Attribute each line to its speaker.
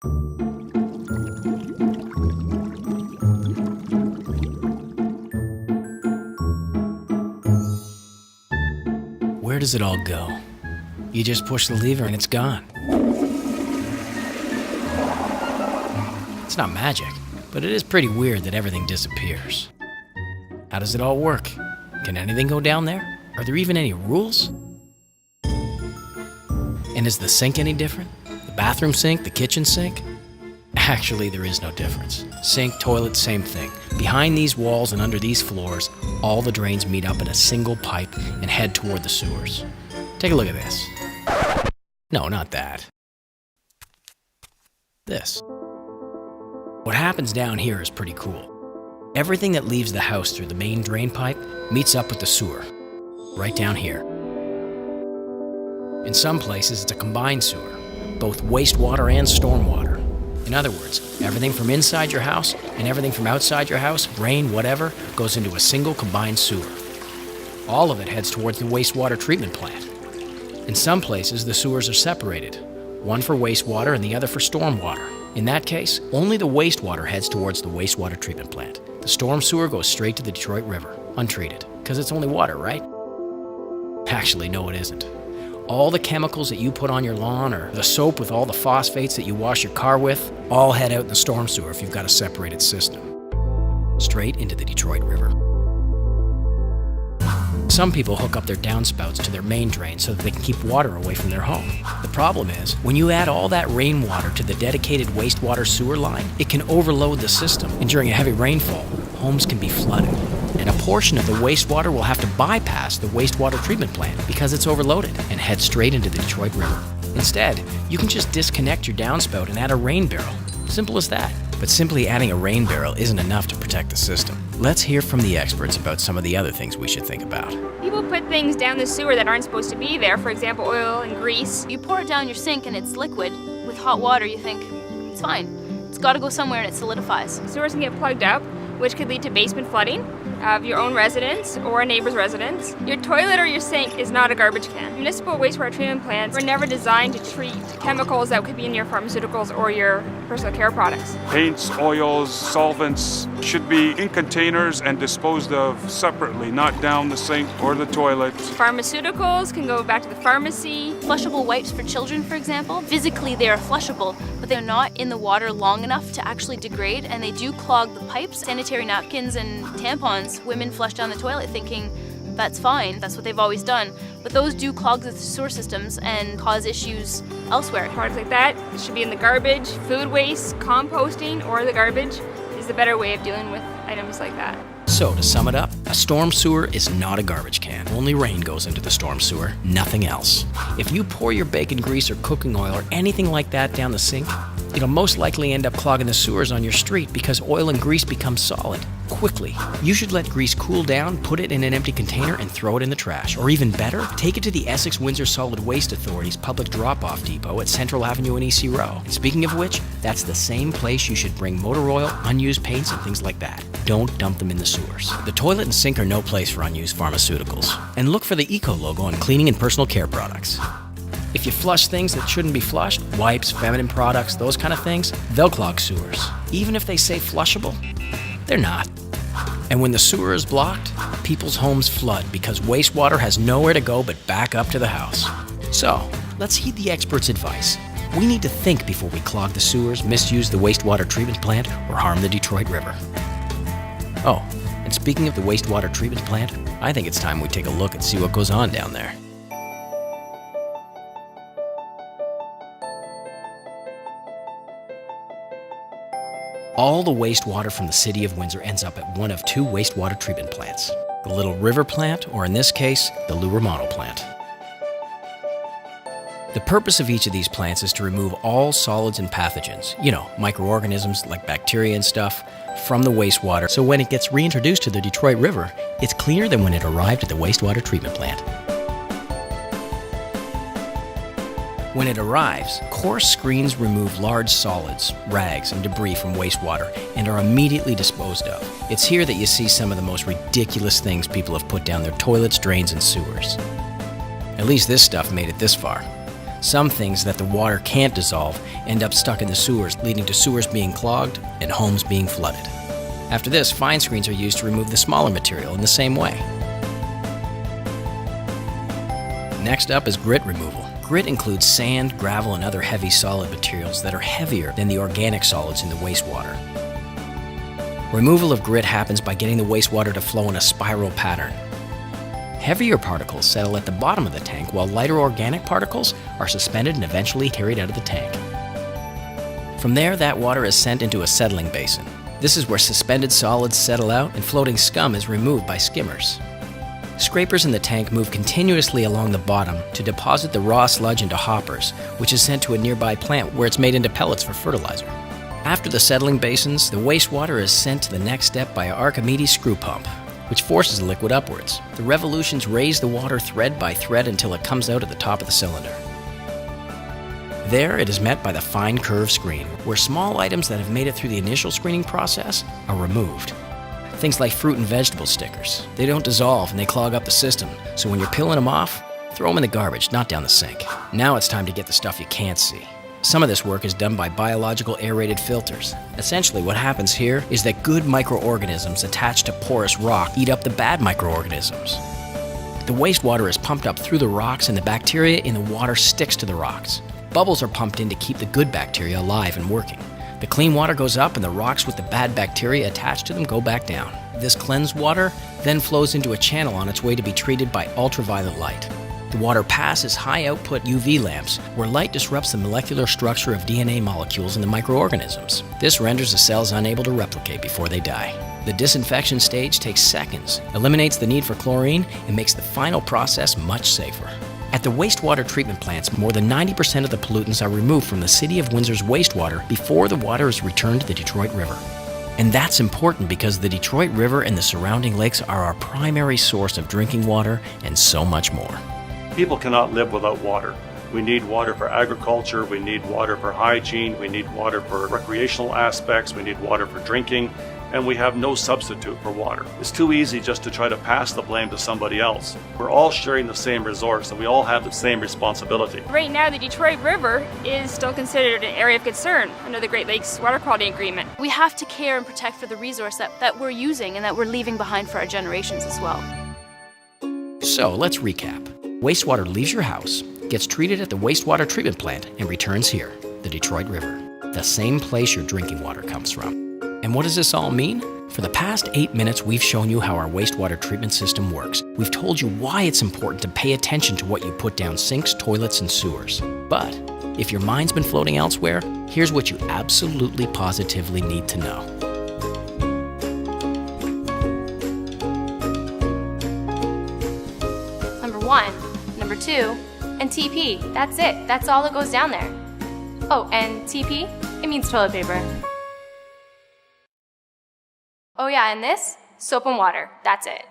Speaker 1: Where does it all go? You just push the lever and it's gone. It's not magic, but it is pretty weird that everything disappears. How does it all work? Can anything go down there? Are there even any rules? And is the sink any different? The bathroom sink, the kitchen sink? Actually, there is no difference. Sink, toilet, same thing. Behind these walls and under these floors, all the drains meet up in a single pipe and head toward the sewers. Take a look at this. No, not that. This. What happens down here is pretty cool. Everything that leaves the house through the main drain pipe meets up with the sewer, right down here. In some places, it's a combined sewer, both wastewater and stormwater. In other words, everything from inside your house and everything from outside your house, rain, whatever, goes into a single combined sewer. All of it heads towards the wastewater treatment plant. In some places, the sewers are separated, one for wastewater and the other for stormwater. In that case, only the wastewater heads towards the wastewater treatment plant. The storm sewer goes straight to the Detroit River, untreated, because it's only water, right? Actually, no, it isn't. All the chemicals that you put on your lawn or the soap with all the phosphates that you wash your car with all head out in the storm sewer if you've got a separated system. Straight into the Detroit River. Some people hook up their downspouts to their main drain so that they can keep water away from their home. The problem is, when you add all that rainwater to the dedicated wastewater sewer line, it can overload the system, and during a heavy rainfall, homes can be flooded. And a portion of the wastewater will have to bypass the wastewater treatment plant because it's overloaded and head straight into the Detroit River. Instead, you can just disconnect your downspout and add a rain barrel. Simple as that. But simply adding a rain barrel isn't enough to protect the system. Let's hear from the experts about some of the other things we should think about.
Speaker 2: People put things down the sewer that aren't supposed to be there, for example, oil and grease.
Speaker 3: You pour it down your sink and it's liquid. With hot water, you think, it's fine. It's got to go somewhere and it solidifies.
Speaker 2: Sewers can get plugged up, which could lead to basement flooding of your own residence or a neighbor's residence. Your toilet or your sink is not a garbage can. Municipal wastewater treatment plants were never designed to treat chemicals that could be in your pharmaceuticals or your personal care products.
Speaker 4: Paints, oils, solvents should be in containers and disposed of separately, not down the sink or the toilet.
Speaker 2: Pharmaceuticals can go back to the pharmacy.
Speaker 3: Flushable wipes for children, for example, physically they are flushable, but they're not in the water long enough to actually degrade, and they do clog the pipes. Sanitary napkins and tampons, women flush down the toilet thinking that's fine, that's what they've always done, but those do clog the sewer systems and cause issues elsewhere.
Speaker 2: Products like that should be in the garbage. Food waste, composting, or the garbage is the better way of dealing with items like that.
Speaker 1: So, to sum it up, a storm sewer is not a garbage can. Only rain goes into the storm sewer, nothing else. If you pour your bacon grease or cooking oil or anything like that down the sink, it'll most likely end up clogging the sewers on your street because oil and grease become solid quickly. You should let grease cool down, put it in an empty container, and throw it in the trash. Or even better, take it to the Essex-Windsor Solid Waste Authority's public drop-off depot at Central Avenue and EC Row. And speaking of which, that's the same place you should bring motor oil, unused paints, and things like that. Don't dump them in the sewers. The toilet and sink are no place for unused pharmaceuticals. And look for the Eco logo on cleaning and personal care products. If you flush things that shouldn't be flushed, wipes, feminine products, those kind of things, they'll clog sewers. Even if they say flushable, they're not. And when the sewer is blocked, people's homes flood because wastewater has nowhere to go but back up to the house. So, let's heed the experts' advice. We need to think before we clog the sewers, misuse the wastewater treatment plant, or harm the Detroit River. Oh, and speaking of the wastewater treatment plant, I think it's time we take a look and see what goes on down there. All the wastewater from the city of Windsor ends up at one of two wastewater treatment plants. The Little River plant, or in this case, the Lou Romano plant. The purpose of each of these plants is to remove all solids and pathogens, microorganisms like bacteria and stuff, from the wastewater, so when it gets reintroduced to the Detroit River, it's cleaner than when it arrived at the wastewater treatment plant. When it arrives, coarse screens remove large solids, rags, and debris from wastewater and are immediately disposed of. It's here that you see some of the most ridiculous things people have put down their toilets, drains, and sewers. At least this stuff made it this far. Some things that the water can't dissolve end up stuck in the sewers, leading to sewers being clogged and homes being flooded. After this, fine screens are used to remove the smaller material in the same way. Next up is grit removal. Grit includes sand, gravel, and other heavy solid materials that are heavier than the organic solids in the wastewater. Removal of grit happens by getting the wastewater to flow in a spiral pattern. Heavier particles settle at the bottom of the tank, while lighter organic particles are suspended and eventually carried out of the tank. From there, that water is sent into a settling basin. This is where suspended solids settle out and floating scum is removed by skimmers. Scrapers in the tank move continuously along the bottom to deposit the raw sludge into hoppers, which is sent to a nearby plant where it's made into pellets for fertilizer. After the settling basins, the wastewater is sent to the next step by an Archimedes screw pump, which forces the liquid upwards. The revolutions raise the water thread by thread until it comes out at the top of the cylinder. There, it is met by the fine curve screen, where small items that have made it through the initial screening process are removed. Things like fruit and vegetable stickers. They don't dissolve and they clog up the system, so when you're peeling them off, throw them in the garbage, not down the sink. Now it's time to get the stuff you can't see. Some of this work is done by biological aerated filters. Essentially, what happens here is that good microorganisms attached to porous rock eat up the bad microorganisms. The wastewater is pumped up through the rocks and the bacteria in the water sticks to the rocks. Bubbles are pumped in to keep the good bacteria alive and working. The clean water goes up and the rocks with the bad bacteria attached to them go back down. This cleansed water then flows into a channel on its way to be treated by ultraviolet light. The water passes high-output UV lamps, where light disrupts the molecular structure of DNA molecules in the microorganisms. This renders the cells unable to replicate before they die. The disinfection stage takes seconds, eliminates the need for chlorine, and makes the final process much safer. At the wastewater treatment plants, more than 90% of the pollutants are removed from the City of Windsor's wastewater before the water is returned to the Detroit River. And that's important because the Detroit River and the surrounding lakes are our primary source of drinking water and so much more.
Speaker 5: People cannot live without water. We need water for agriculture, we need water for hygiene, we need water for recreational aspects, we need water for drinking, and we have no substitute for water. It's too easy just to try to pass the blame to somebody else. We're all sharing the same resource and we all have the same responsibility.
Speaker 2: Right now, the Detroit River is still considered an area of concern under the Great Lakes Water Quality Agreement.
Speaker 3: We have to care and protect for the resource that we're using and that we're leaving behind for our generations as well.
Speaker 1: So let's recap. Wastewater leaves your house, gets treated at the wastewater treatment plant, and returns here, the Detroit River, the same place your drinking water comes from. And what does this all mean? For the past 8 minutes, we've shown you how our wastewater treatment system works. We've told you why it's important to pay attention to what you put down sinks, toilets, and sewers. But if your mind's been floating elsewhere, here's what you absolutely positively need to know.
Speaker 3: Number 1, number 2, and TP. That's it. That's all that goes down there. Oh, and TP? It means toilet paper. Oh yeah, and this? Soap and water. That's it.